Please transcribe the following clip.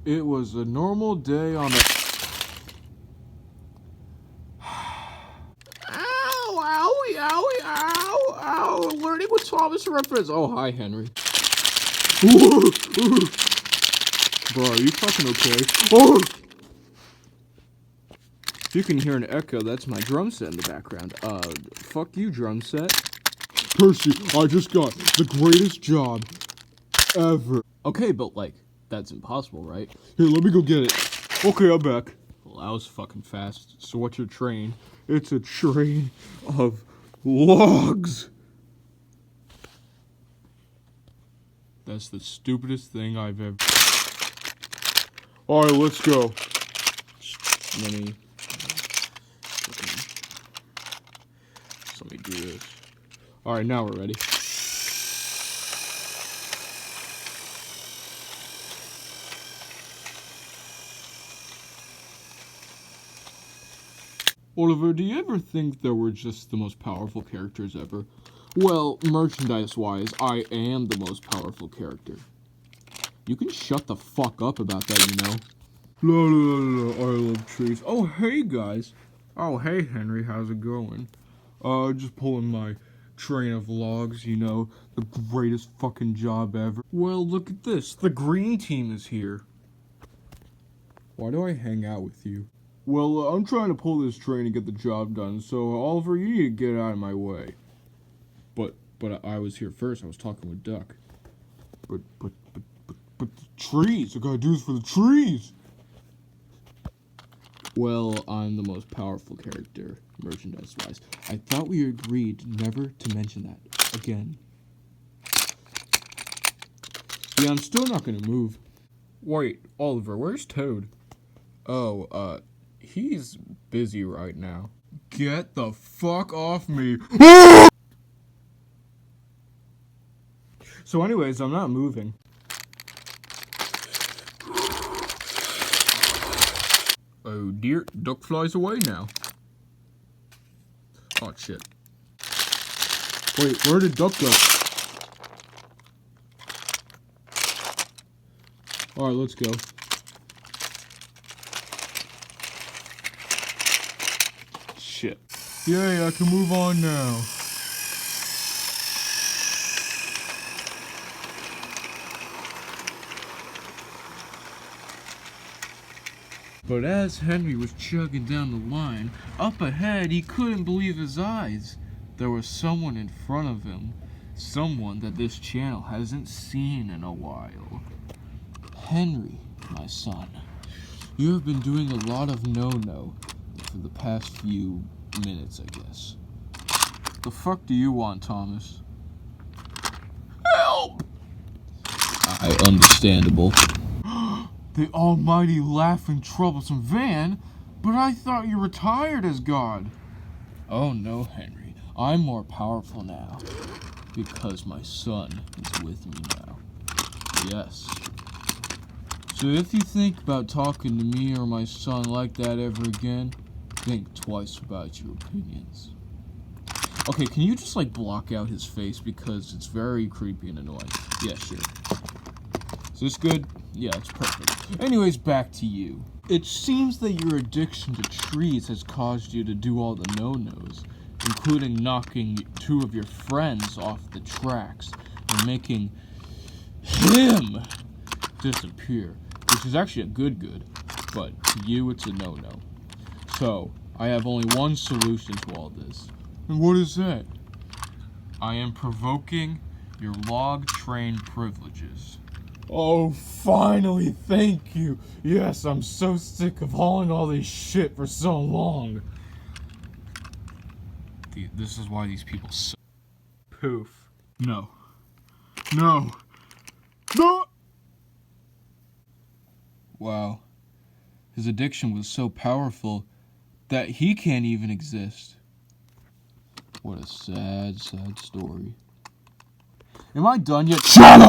It was a normal day on the... Ow, owie, owie, ow, ow, learning with Thomas reference. Oh, hi, Henry. Bro, are you fucking okay? If you can hear an echo, that's my drum set in the background. Fuck you, drum set. Percy, I just got the greatest job ever. Okay, but like, that's impossible, right? Here, let me go get it. Okay, I'm back. Well, that was fucking fast. So what's your train? It's a train of logs. That's the stupidest thing I've ever... Alright, let's go. Let me do this. Alright, now we're ready. Oliver, do you ever think that we're just the most powerful characters ever? Well, merchandise-wise, I am the most powerful character. You can shut the fuck up about that, you know? La la la, I love trees. Oh, hey, guys. Oh, hey, Henry, how's it going? Just pulling my train of logs, you know, the greatest fucking job ever. Well, look at this. The green team is here. Why do I hang out with you? Well, I'm trying to pull this train and get the job done, so Oliver, you need to get out of my way. But I was here first. I was talking with Duck. But the trees. I gotta do this for the trees. Well, I'm the most powerful character, merchandise-wise. I thought we agreed never to mention that again. Yeah, I'm still not gonna move. Wait, Oliver, where's Toad? Oh, he's busy right now. Get the fuck off me. So anyways, I'm not moving. Oh dear, Duck flies away now. Oh shit. Wait, where did Duck go? Alright, let's go. Shit. Yay, I can move on now. But as Henry was chugging down the line, up ahead he couldn't believe his eyes. There was someone in front of him. Someone that this channel hasn't seen in a while. Henry, my son, you have been doing a lot of no-no for the past few minutes, I guess. The fuck do you want, Thomas? Help! Understandable. The almighty laughing troublesome Van? But I thought you retired as God. Oh no, Henry. I'm more powerful now. Because my son is with me now. Yes. So if you think about talking to me or my son like that ever again, think twice about your opinions. Okay, can you just like block out his face because it's very creepy and annoying? Yeah, sure. Is this good? Yeah, it's perfect. Anyways, back to you. It seems that your addiction to trees has caused you to do all the no-nos, including knocking 2 of your friends off the tracks and making him disappear, which is actually a good, but to you it's a no-no. So, I have only one solution to all this. And what is that? I am provoking your log train privileges. Oh, finally, thank you. Yes, I'm so sick of hauling all this shit for so long. This is why these people suck. Poof. No. No. No! Wow. His addiction was so powerful that he can't even exist. What a sad, sad story. Am I done yet? Shut up!